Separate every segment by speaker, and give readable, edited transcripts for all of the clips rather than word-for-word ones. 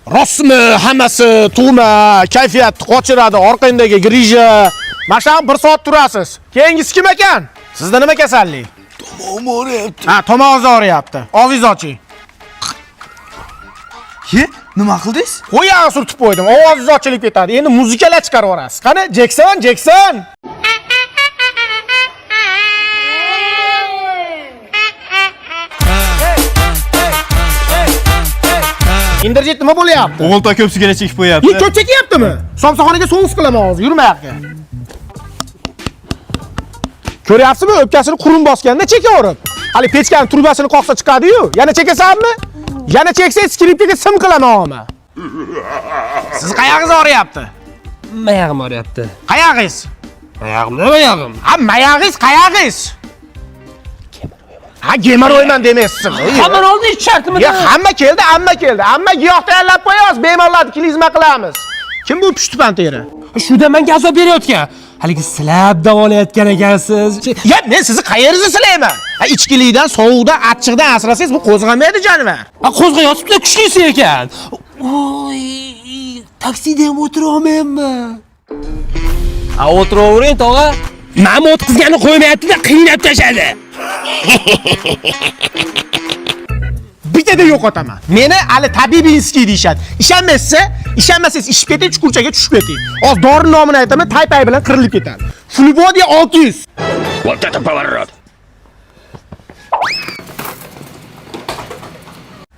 Speaker 1: Rostmi, hammasi tug'ma, kayfiyat qochiradi, orqangdagi grija. Mana bir soat turasiz. Keyingisi kim ekan? Sizda nima kasallik?
Speaker 2: Tomog'im og'riyapti.
Speaker 1: Ha, tomog'ingiz og'riyapti. Ovingizni oching.
Speaker 2: Ke, nima qildingiz?
Speaker 1: Qo'yag'i surtib qo'ydim. Ovozingiz ochilib ketadi. Endi muzikalar chiqarib yuborasiz. Qani, Jackson. Indirjit nima bo'lyapti?
Speaker 3: O'g'ilta ko'psigina chekib qo'yapti.
Speaker 1: Ko'p chekyaptimi? Somsaxonaga so'ngis qilaman hozir, yurma yoqqa. Ko'ryapsizmi? O'pkasini qurum bosganda chekaverib. Hali pechkaning turbasini qoqsa chiqadi-yu. Yana chekasanmi? Yana cheksangiz skripkaga sim qilaman o'mi. Siz qayog'ingiz og'riyapti?
Speaker 4: Mayog'im og'riyapti.
Speaker 1: Qayog'ingiz?
Speaker 4: Mayog'im.
Speaker 1: Ha, mayog'ingiz qayog'ingiz? Ha, gemoroyman demaysiz.
Speaker 4: Hamma oldi ish shartimi?
Speaker 1: Ya, hamma keldi. Hamma giyoh tayyorlab qo'yamiz, bemorlarni klizma qilamiz. Kim bu pushtipan teri?
Speaker 4: Shuda menga azob berayotgan. Haligi silab davolayotgan ekansiz.
Speaker 1: Ya, men sizni qayeringizni silayman? Ha, ichkilikdan, sovuqdan, achchiqdan asrasangiz bu qo'zg'amaydi jonivar.
Speaker 4: Ha, qo'zg'ayotibdi, kuchlisi ekan. Voy, taksida ham o'tira olmayapman. Ha, o'tiravering, tog'a. Men o'tkazganni qo'ymayapti-da, qiynab tashadi.
Speaker 1: Bitada yo'qotaman. Meni hali Tabibinskiy deyshadi. Ishonmasangiz ishib keting, chuqurchaga tushib keting. Hozir dori nomini aytaman, tay bilan qirilib ketadi. Fulibodiya 600.
Speaker 5: Вот это поворот!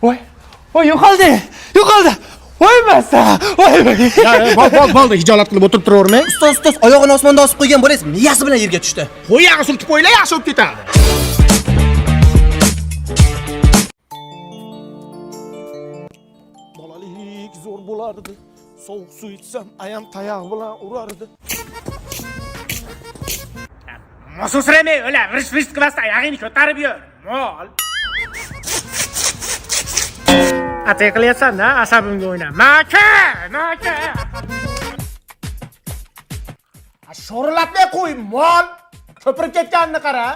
Speaker 4: Voy, yo'qoldi. Voy masa.
Speaker 1: Bo'ldi, hijolat qilib o'tirib turavermang.
Speaker 2: Ustoz, oyog'ini osmonda osib qo'ygan bo'laysiz, miyasi bilan yerga tushdi.
Speaker 1: Qo'yag'i surtib qo'ylar, yaxshi bo'lib ketadi. Bolalik zo'r bo'lardi. Sovuq suv ichsam, ayam tayoq bilan urardi. Mosusramay, o'la, g'ish qilmasdan oyog'ingni ko'tarib yur. Mol. Atay qilyapsan-da, asabimga o'ynab. Maka! Sho'rlatmay qo'y, mol. Ko'pirib ketganini qara.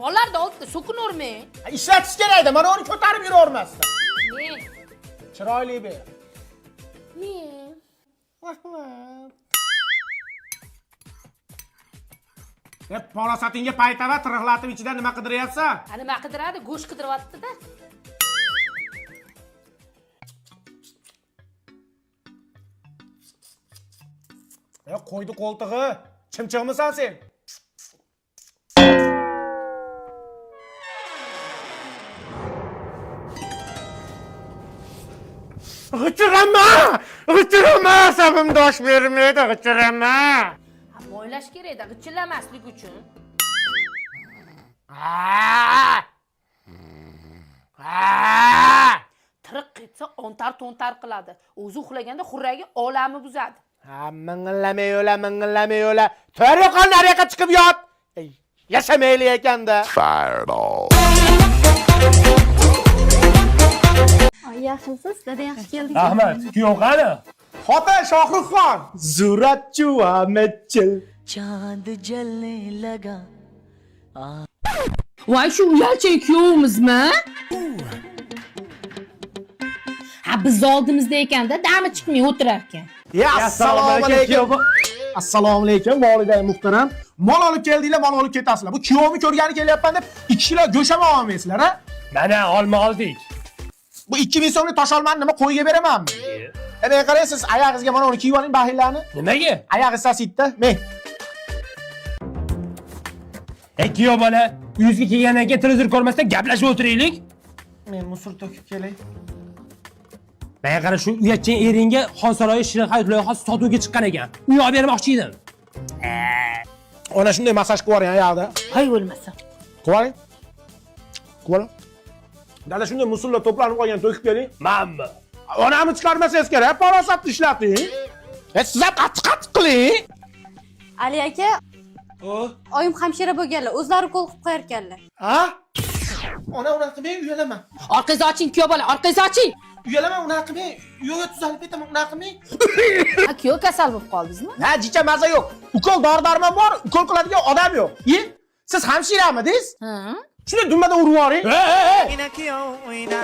Speaker 6: Bolalarni oldida so'kinavermang.
Speaker 1: Ishlatish kerak-da, mana uni ko'tarib yuravermasdan.
Speaker 6: Men.
Speaker 1: Chiroyli ber.
Speaker 6: Men.
Speaker 1: Rahmat. Porosatingga paytava tirg'latib ichidan nima qidiryapsan?
Speaker 6: Nima qidiradi? Go'sht qidiryapti-da.
Speaker 1: Qo'ydi qo'ltig'i. Chimchiqmisan sen? G'ichirama, asabim dosh bermaydi, g'ichirama.
Speaker 6: Mo'ylash kerak-da, g'ichillamaslik uchun. Tiriq ketsa ontar-tontar qiladi. O'zi uxlaganda xurragi olami buzadi.
Speaker 1: Ming'illamay yo'la. To'riqon nariyoqqa chiqib yot. Yashamayli ekanda.
Speaker 5: Fireball!
Speaker 7: Yaxshimisiz? Dada yaxshi keldik.
Speaker 4: Rahmat. Kuyov qani?
Speaker 1: Xotin Shohruxxon. Zuratchu Ametchil.
Speaker 8: चांद जलने लगा
Speaker 6: Voy, shu uyalchang kuyovimizmi? Ha, biz oldimizda ekanda, dami chiqmay o'tirar ekan.
Speaker 1: Assalomu alaykum. Assalomu alaykum, voliday muhtaram. Mol olib keldinglar, mol olib ketasizlar. Bu kuyovimni ko'rgani kelyapman deb 2 kilo go'sht ham olmaysizlar, ha?
Speaker 4: Mana olma oldik.
Speaker 1: Bu 2000 so'mlik tosh olmani nima qo'yga beramanmi? Men qaraysiz, oyog'ingizga mana uni kiyib oling, bahillarni.
Speaker 4: Nimaga?
Speaker 1: Oyog'i sasitda, men.
Speaker 4: Kuyov bola, uyingizga kelgandan keyin televizor ko'rmasdan gaplashib o'tiraylik.
Speaker 1: Men musor to'kib kelay.
Speaker 4: Men qara shu uyatchan eringga Xonsaroyi Shirin hayot loyihasi sotuvga chiqqan ekan. Uy olib bermoqchi edim.
Speaker 1: Ona shunday massaj qilib yuboring oyog'ida.
Speaker 6: Hay bo'lmasa.
Speaker 1: Qilib yuboring. Dada shunday musullar to'planib qolgan to'kib keling.
Speaker 4: Manmi?
Speaker 1: Onamni chiqarmasangiz kerak, farosatni ishlating. Siz ham qattiq qiling.
Speaker 7: Ali aka, oyim hamshira bo'lganlar, o'zlari qo'l qilib qo'yarkanlar.
Speaker 1: Ha? Ona unaqa qilmang, uyalaman.
Speaker 6: Orqangizni oching, kuyov bola, orqangizni oching.
Speaker 1: Uyalaman, unaqa qilmang. Yo'q, tuzalib ketaman, unaqa qilmang.
Speaker 6: Ha, kuyov kasal bo'lib qoldingizmi?
Speaker 1: Ha, jicha maza yo'q. Ukol dori-darmon bor, ukol qiladigan odam yo'q. Siz hamshiramiz?
Speaker 6: Ha.
Speaker 1: Shunday dumada urib yuboring.
Speaker 8: इनकी ओ इना